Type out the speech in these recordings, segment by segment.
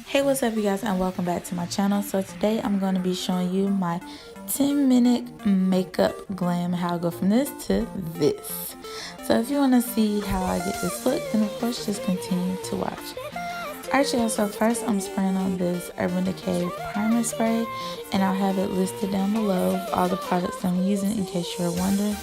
Hey, what's up you guys, and welcome back to my channel. So today I'm going to be showing you my 10-minute makeup glam, how I go from this to this. So if you want to see how I get this look, then of course just continue to watch. Alright y'all, so first I'm spraying on this Urban Decay primer spray, and I'll have it listed down below, all the products I'm using in case you're wondering.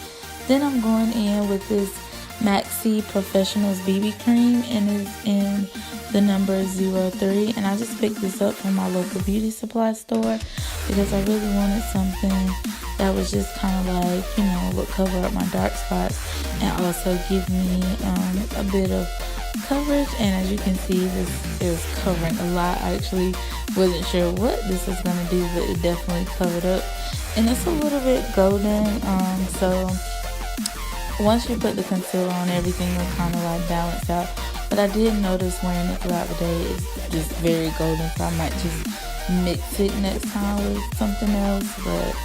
Then I'm going in with this Maxi Professionals BB cream, and it's in the number 03, and I just picked this up from my local beauty supply store because I really wanted something that was just kind of like, you know, would cover up my dark spots and also give me a bit of coverage. And as you can see, this is covering a lot. I actually wasn't sure what this was going to do, but it definitely covered up, and it's a little bit golden, so once you put the concealer on, everything will kind of like balance out. But I did notice wearing it throughout the day it's just very golden, so I might just mix it next time with something else, but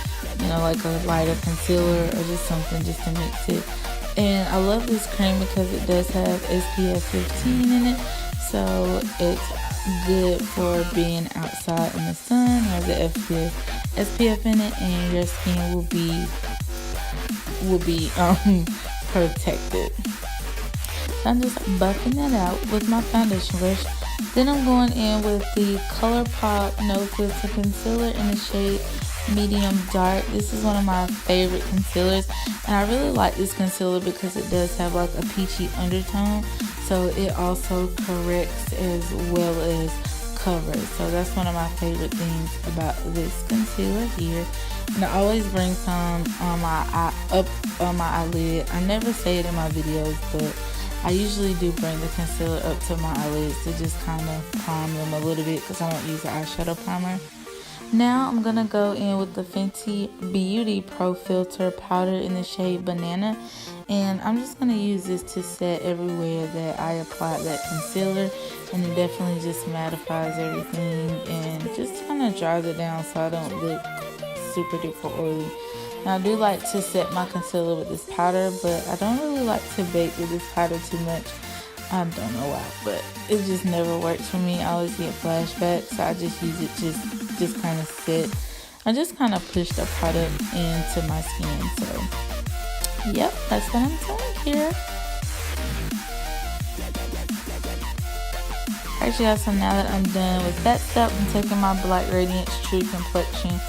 you know, like a lighter concealer or just something just to mix it. And I love this cream because it does have SPF 15 in it, so it's good for being outside in the sun. It has the SPF in it, and your skin will be protected. So I'm just buffing that out with my foundation brush. Then I'm going in with the Colourpop No Filter Concealer in the shade Medium Dark. This is one of my favorite concealers, and I really like this concealer because it does have like a peachy undertone, so it also corrects as well as covers. So that's one of my favorite things about this concealer here. And I always bring some on my eye, up on my eyelid. I never say it in my videos, but I usually do bring the concealer up to my eyelids to just kind of prime them a little bit because I don't use the eyeshadow primer. Now I'm going to go in with the Fenty Beauty Pro filter powder in the shade Banana. And I'm just going to use this to set everywhere that I applied that concealer. And it definitely just mattifies everything and just kind of dries it down so I don't look super duper oily. Now I do like to set my concealer with this powder, but I don't really like to bake with this powder too much. I don't know why, but it just never works for me. I always get flashbacks, so I just use it just kind of set. I just kind of push the product into my skin. So yep, that's what I'm doing here. Actually, so now that I'm done with that step, I'm taking my Black Radiance True Complexion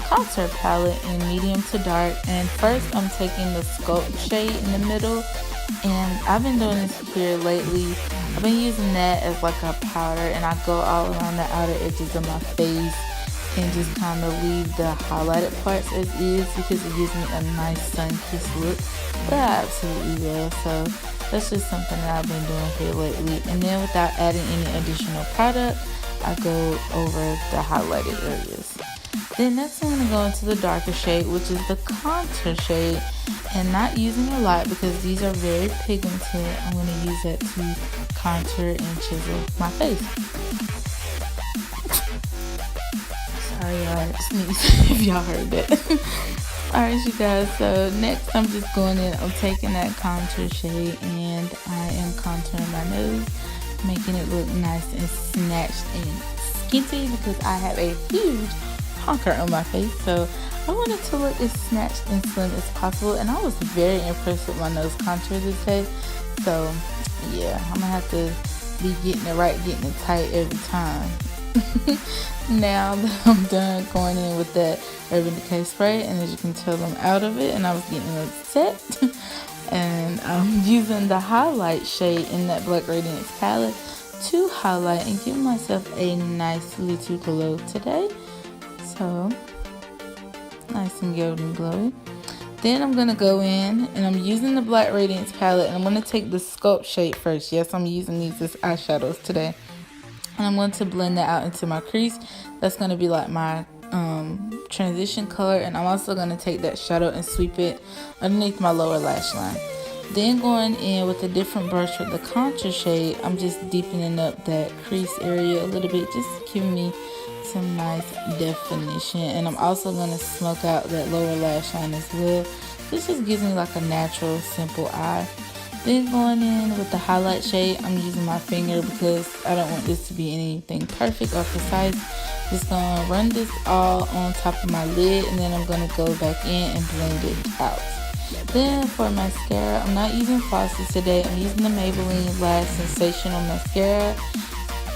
contour palette in medium to dark, and first I'm taking the Sculpt shade in the middle, and I've been doing this here lately. I've been using that as like a powder, and I go all around the outer edges of my face and just kind of leave the highlighted parts as is because it gives me a nice sun-kissed look, but I absolutely will. So that's just something that I've been doing here lately. And then without adding any additional product, I go over the highlighted areas. Then next I'm going to go into the darker shade, which is the contour shade, and not using a lot because these are very pigmented. I'm going to use that to contour and chisel my face. Sorry y'all, I sneezed if y'all heard that. Alright you guys, so next I'm just going in, I'm taking that contour shade and I am contouring my nose, making it look nice and snatched and skinty because I have a huge honker on my face, so I wanted to look as snatched and slim as possible, and I was very impressed with my nose contour this day. So yeah, I'm gonna have to be getting it right, getting it tight every time. Now that I'm done going in with that Urban Decay spray, and as you can tell I'm out of it and I was getting upset, and I'm using the highlight shade in that Black Radiance palette to highlight and give myself a nice little glow today. So nice and golden glowy. Then I'm going to go in and I'm using the Black Radiance palette, and I'm going to take the Sculpt shade first. Yes, I'm using these as eyeshadows today. And I'm going to blend that out into my crease. That's going to be like my transition color. And I'm also going to take that shadow and sweep it underneath my lower lash line. Then going in with a different brush with the contour shade, I'm just deepening up that crease area a little bit, just giving me some nice definition. And I'm also going to smoke out that lower lash line as well. This just gives me like a natural, simple eye. Then going in with the highlight shade, I'm using my finger because I don't want this to be anything perfect or precise. Just gonna run this all on top of my lid, and then I'm gonna go back in and blend it out. Then for mascara, I'm not using falsies today. I'm using the Maybelline Lash Sensational Mascara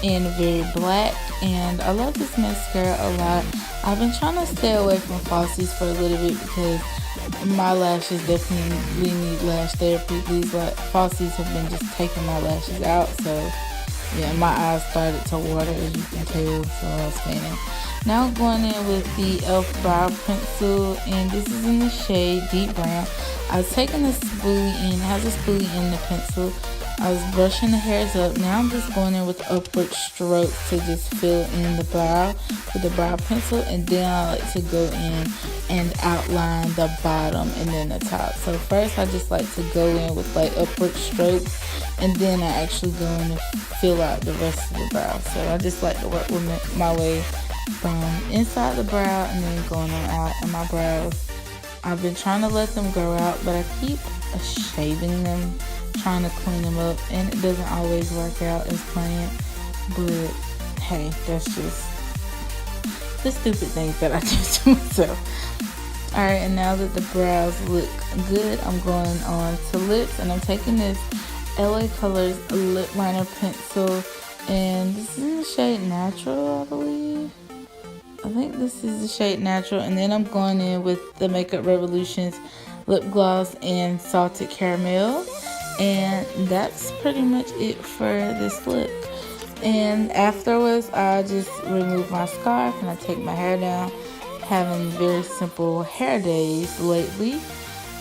in very black, and I love this mascara a lot. I've been trying to stay away from falsies for a little bit because my lashes definitely need lash therapy. These falsies have been just taking my lashes out, so yeah, my eyes started to water, as you can tell, so I was fainting. Now going in with the e.l.f. brow pencil, and this is in the shade Deep Brown. I was taking the spoolie in, it has a spoolie in the pencil. I was brushing the hairs up. Now I'm just going in with upward strokes to just fill in the brow with the brow pencil, and then I like to go in and outline the bottom and then the top. So first I just like to go in with like upward strokes, and then I actually go in and fill out the rest of the brow. So I just like to work with my way from inside the brow and then going on out. And my brows, I've been trying to let them grow out, but I keep shaving them, trying to clean them up, and it doesn't always work out as planned. But hey, that's just the stupid things that I do to myself. Alright, and now that the brows look good, I'm going on to lips, and I'm taking this LA Colors lip liner pencil, and this is in the shade Natural, I believe. I think this is the shade Natural, and then I'm going in with the Makeup Revolution's lip gloss and Salted Caramel, and that's pretty much it for this look. And afterwards, I just remove my scarf and I take my hair down. Having very simple hair days lately,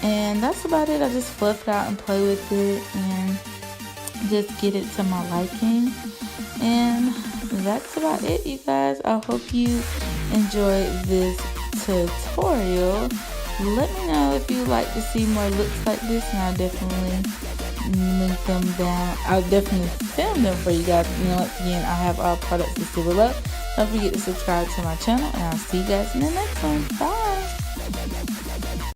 and that's about it. I just fluff it out and play with it and just get it to my liking, and that's about it, you guys. I hope you enjoyed this tutorial. Let me know if you'd like to see more looks like this, and I'll definitely link them down. I'll definitely film them for you guys. And once again, I have all products listed below. Don't forget to subscribe to my channel, and I'll see you guys in the next one. Bye.